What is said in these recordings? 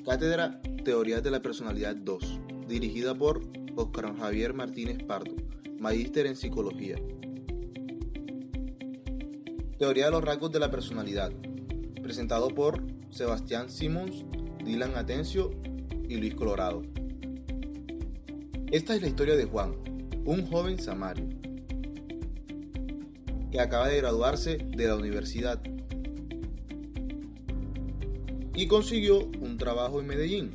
Cátedra Teoría de la Personalidad 2, dirigida por Óscar Javier Martínez Pardo, magíster en Psicología. Teoría de los rasgos de la personalidad, presentado por Sebastián Simons, Dylan Atencio y Luis Colorado. Esta es la historia de Juan, un joven samario, que acaba de graduarse de la universidad y consiguió un trabajo en Medellín.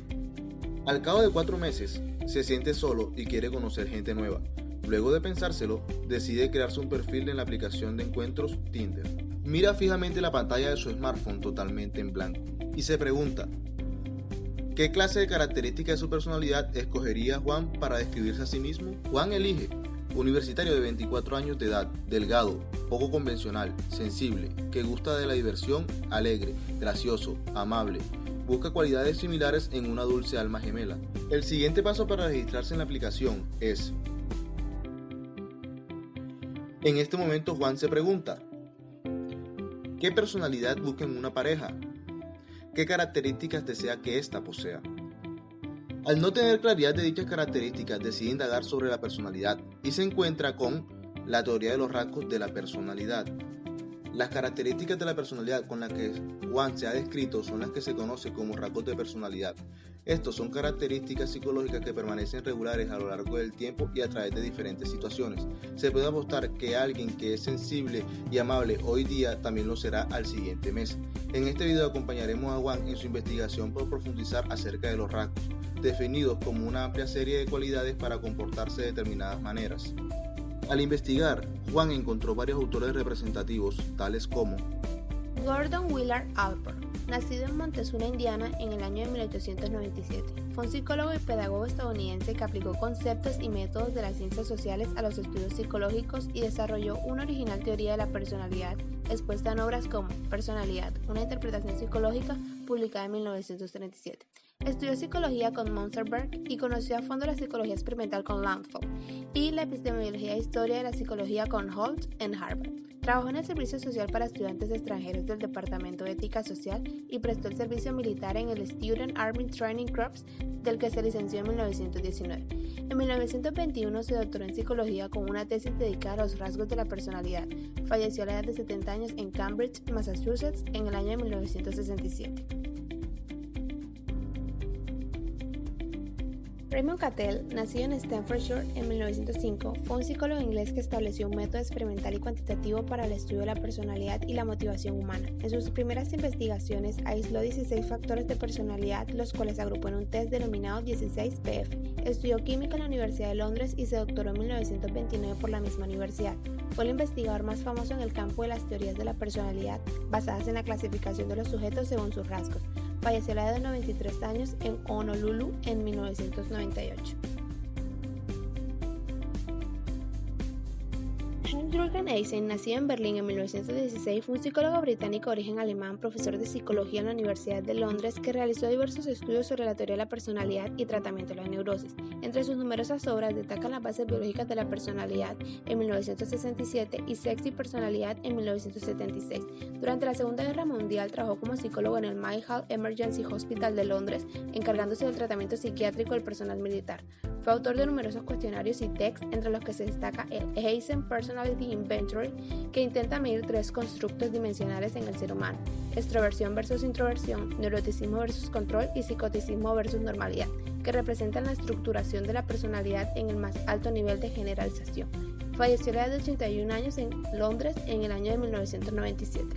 Al cabo de 4 meses, se siente solo y quiere conocer gente nueva. Luego de pensárselo, decide crearse un perfil en la aplicación de encuentros Tinder. Mira fijamente la pantalla de su smartphone totalmente en blanco y se pregunta, ¿qué clase de características de su personalidad escogería Juan para describirse a sí mismo? Juan elige universitario de 24 años de edad, delgado, poco convencional, sensible, que gusta de la diversión, alegre, gracioso, amable. Busca cualidades similares en una dulce alma gemela. El siguiente paso para registrarse en la aplicación es... En este momento Juan se pregunta, ¿qué personalidad busca en una pareja? ¿Qué características desea que ésta posea? Al no tener claridad de dichas características, decide indagar sobre la personalidad y se encuentra con la teoría de los rasgos de la personalidad. Las características de la personalidad con las que Juan se ha descrito son las que se conocen como rasgos de personalidad. Estos son características psicológicas que permanecen regulares a lo largo del tiempo y a través de diferentes situaciones. Se puede apostar que alguien que es sensible y amable hoy día también lo será al siguiente mes. En este video acompañaremos a Juan en su investigación por profundizar acerca de los rasgos, definidos como una amplia serie de cualidades para comportarse de determinadas maneras. Al investigar, Juan encontró varios autores representativos, tales como Gordon Willard Allport, nacido en Montezuma, Indiana, en el año de 1897. Fue un psicólogo y pedagogo estadounidense que aplicó conceptos y métodos de las ciencias sociales a los estudios psicológicos y desarrolló una original teoría de la personalidad, expuesta en obras como Personalidad, una interpretación psicológica, publicada en 1937. Estudió psicología con Munsterberg y conoció a fondo la psicología experimental con Langford y la epistemología e historia de la psicología con Holt en Harvard. Trabajó en el Servicio Social para Estudiantes Extranjeros del Departamento de Ética Social y prestó el servicio militar en el Student Army Training Corps, del que se licenció en 1919. En 1921 se doctoró en psicología con una tesis dedicada a los rasgos de la personalidad. Falleció a la edad de 70 años en Cambridge, Massachusetts, en el año de 1967. Raymond Cattell, nacido en Staffordshire en 1905, fue un psicólogo inglés que estableció un método experimental y cuantitativo para el estudio de la personalidad y la motivación humana. En sus primeras investigaciones aisló 16 factores de personalidad, los cuales agrupó en un test denominado 16PF. Estudió química en la Universidad de Londres y se doctoró en 1929 por la misma universidad. Fue el investigador más famoso en el campo de las teorías de la personalidad, basadas en la clasificación de los sujetos según sus rasgos. Falleció a la edad de 93 años en Honolulu en 1998. Hans-Jürgen Eisen, nacido en Berlín en 1916, fue un psicólogo británico de origen alemán, profesor de psicología en la Universidad de Londres, que realizó diversos estudios sobre la teoría de la personalidad y tratamiento de la neurosis. Entre sus numerosas obras destacan las bases biológicas de la personalidad en 1967 y Sex y Personalidad en 1976. Durante la Segunda Guerra Mundial trabajó como psicólogo en el Mayhall Emergency Hospital de Londres, encargándose del tratamiento psiquiátrico del personal militar. Fue autor de numerosos cuestionarios y textos, entre los que se destaca el Eisen Personality Inventory, que intenta medir 3 constructos dimensionales en el ser humano: extroversión versus introversión, neuroticismo versus control y psicoticismo versus normalidad, que representan la estructuración de la personalidad en el más alto nivel de generalización. Falleció a la edad de 81 años en Londres en el año de 1997.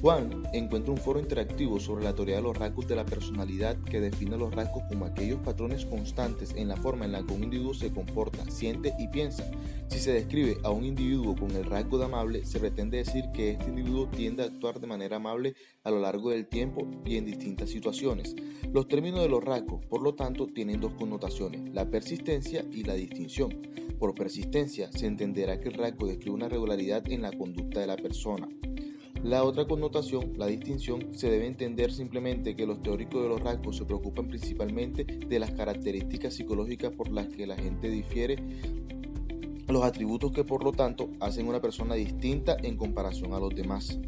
Juan encuentra un foro interactivo sobre la teoría de los rasgos de la personalidad que define los rasgos como aquellos patrones constantes en la forma en la que un individuo se comporta, siente y piensa. Si se describe a un individuo con el rasgo de amable, se pretende decir que este individuo tiende a actuar de manera amable a lo largo del tiempo y en distintas situaciones. Los términos de los rasgos, por lo tanto, tienen 2 connotaciones: la persistencia y la distinción. Por persistencia se entenderá que el rasgo describe una regularidad en la conducta de la persona. La otra connotación, la distinción, se debe entender simplemente que los teóricos de los rasgos se preocupan principalmente de las características psicológicas por las que la gente difiere los atributos que por lo tanto hacen una persona distinta en comparación a los demás.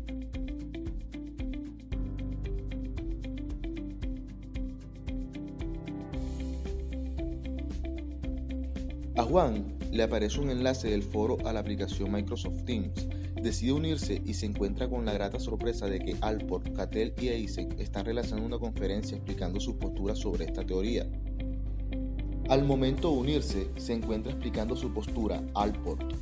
A Juan le aparece un enlace del foro a la aplicación Microsoft Teams. Decide unirse y se encuentra con la grata sorpresa de que Allport, Cattell y Eysenck están realizando una conferencia explicando sus posturas sobre esta teoría. Al momento de unirse, se encuentra explicando su postura Allport,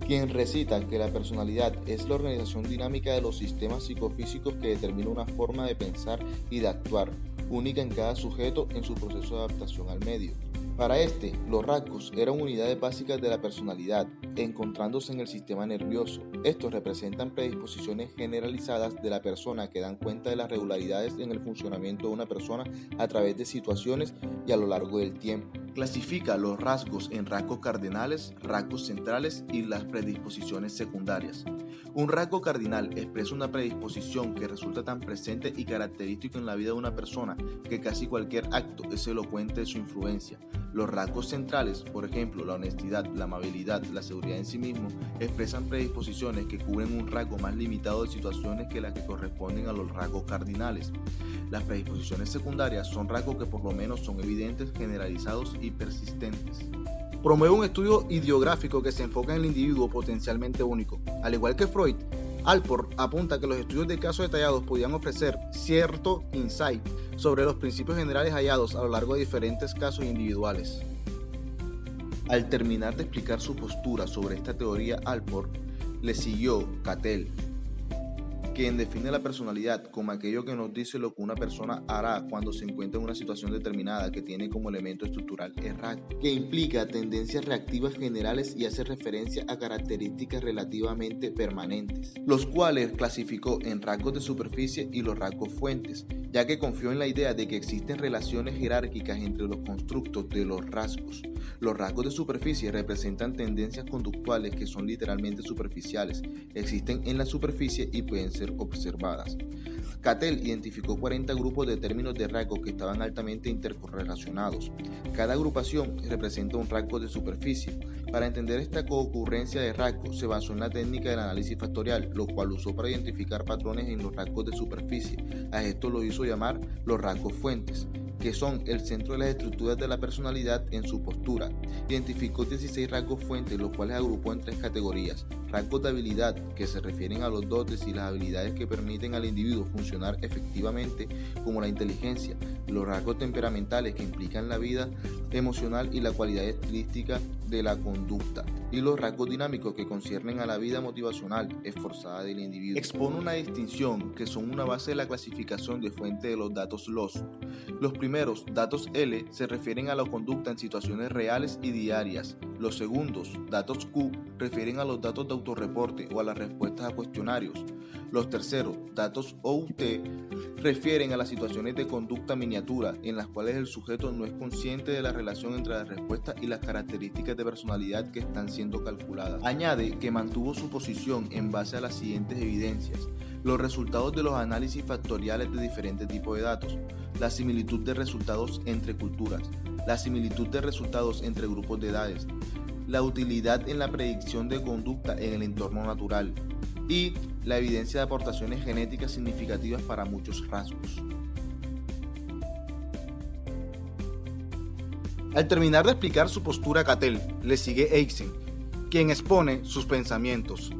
quien recita que la personalidad es la organización dinámica de los sistemas psicofísicos que determina una forma de pensar y de actuar, única en cada sujeto en su proceso de adaptación al medio. Para los rasgos eran unidades básicas de la personalidad, encontrándose en el sistema nervioso. Estos representan predisposiciones generalizadas de la persona que dan cuenta de las regularidades en el funcionamiento de una persona a través de situaciones y a lo largo del tiempo. Clasifica los rasgos en rasgos cardinales, rasgos centrales y las predisposiciones secundarias. Un rasgo cardinal expresa una predisposición que resulta tan presente y característico en la vida de una persona que casi cualquier acto es elocuente de su influencia. Los rasgos centrales, por ejemplo, la honestidad, la amabilidad, la seguridad en sí mismo, expresan predisposiciones que cubren un rasgo más limitado de situaciones que las que corresponden a los rasgos cardinales. Las predisposiciones secundarias son rasgos que por lo menos son evidentes, generalizados y persistentes. Promueve un estudio ideográfico que se enfoca en el individuo potencialmente único. Al igual que Freud, Allport apunta que los estudios de casos detallados podían ofrecer cierto insight sobre los principios generales hallados a lo largo de diferentes casos individuales. Al terminar de explicar su postura sobre esta teoría, Allport le siguió Cattell, quien define la personalidad como aquello que nos dice lo que una persona hará cuando se encuentra en una situación determinada que tiene como elemento estructural el rasgo, que implica tendencias reactivas generales y hace referencia a características relativamente permanentes, los cuales clasificó en rasgos de superficie y los rasgos fuentes, ya que confió en la idea de que existen relaciones jerárquicas entre los constructos de los rasgos. Los rasgos de superficie representan tendencias conductuales que son literalmente superficiales, existen en la superficie y pueden ser observadas. Cattell identificó 40 grupos de términos de rasgos que estaban altamente intercorrelacionados. Cada agrupación representa un rasgo de superficie. Para entender esta concurrencia de rasgos, se basó en la técnica del análisis factorial, lo cual usó para identificar patrones en los rasgos de superficie. A esto lo hizo llamar los rasgos fuentes, que son el centro de las estructuras de la personalidad en su postura. Identificó 16 rasgos fuentes, los cuales agrupó en 3 categorías: rasgos de habilidad, que se refieren a los dotes y las habilidades que permiten al individuo funcionar efectivamente, como la inteligencia; los rasgos temperamentales, que implican la vida emocional y la cualidad estilística de la conducta; y los rasgos dinámicos, que conciernen a la vida motivacional esforzada del individuo. Expone una distinción que son una base de la clasificación de fuente de los datos LOS. Los primeros, datos L, se refieren a la conducta en situaciones reales y diarias. Los segundos, datos Q, refieren a los datos de autorreporte o a las respuestas a cuestionarios. Los terceros, datos OUT, refieren a las situaciones de conducta miniatura en las cuales el sujeto no es consciente de la relación entre las respuestas y las características de personalidad que están siendo calculadas. Añade que mantuvo su posición en base a las siguientes evidencias: los resultados de los análisis factoriales de diferentes tipos de datos, la similitud de resultados entre culturas, la similitud de resultados entre grupos de edades, la utilidad en la predicción de conducta en el entorno natural y la evidencia de aportaciones genéticas significativas para muchos rasgos. Al terminar de explicar su postura a Cattell, le sigue Eysenck, quien expone sus pensamientos.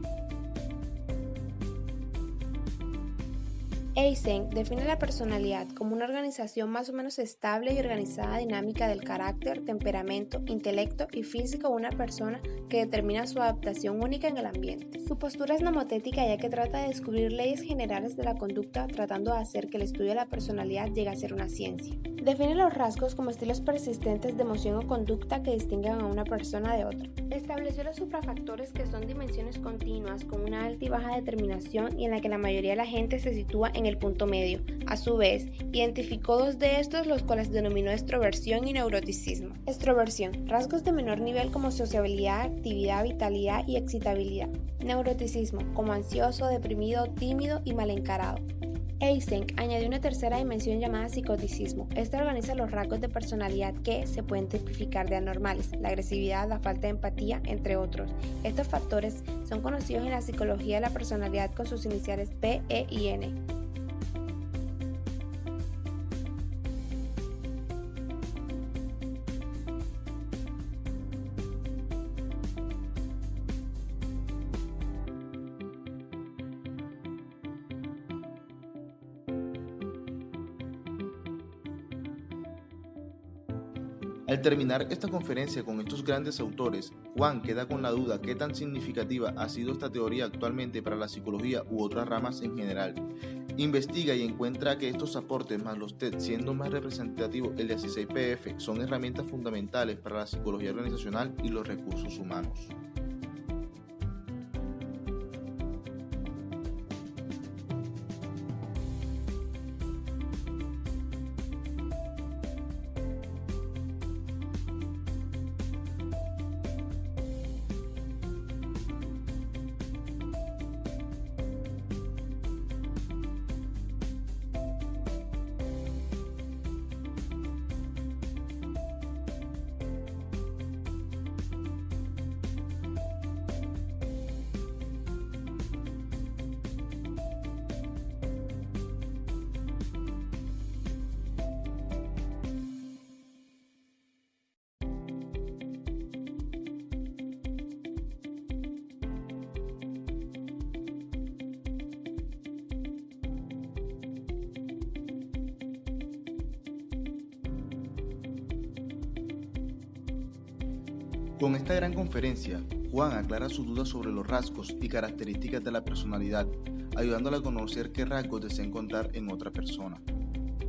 Eysenck define la personalidad como una organización más o menos estable y organizada dinámica del carácter, temperamento, intelecto y físico de una persona que determina su adaptación única en el ambiente. Su postura es nomotética, ya que trata de descubrir leyes generales de la conducta, tratando de hacer que el estudio de la personalidad llegue a ser una ciencia. Define los rasgos como estilos persistentes de emoción o conducta que distinguen a una persona de otra. Estableció los suprafactores, que son dimensiones continuas con una alta y baja determinación y en la que la mayoría de la gente se sitúa en el punto medio. A su vez, identificó 2 de estos, los cuales denominó extroversión y neuroticismo. Extroversión: rasgos de menor nivel como sociabilidad, actividad, vitalidad y excitabilidad. Neuroticismo: como ansioso, deprimido, tímido y mal encarado. Eysenck añadió una tercera dimensión llamada psicoticismo. Esta organiza los rasgos de personalidad que se pueden tipificar de anormales, la agresividad, la falta de empatía, entre otros. Estos factores son conocidos en la psicología de la personalidad con sus iniciales P, E y N. Al terminar esta conferencia con estos grandes autores, Juan queda con la duda qué tan significativa ha sido esta teoría actualmente para la psicología u otras ramas en general. Investiga y encuentra que estos aportes más los TED, siendo más representativo el 16PF, son herramientas fundamentales para la psicología organizacional y los recursos humanos. Con esta gran conferencia, Juan aclara sus dudas sobre los rasgos y características de la personalidad, ayudándola a conocer qué rasgos desea encontrar en otra persona.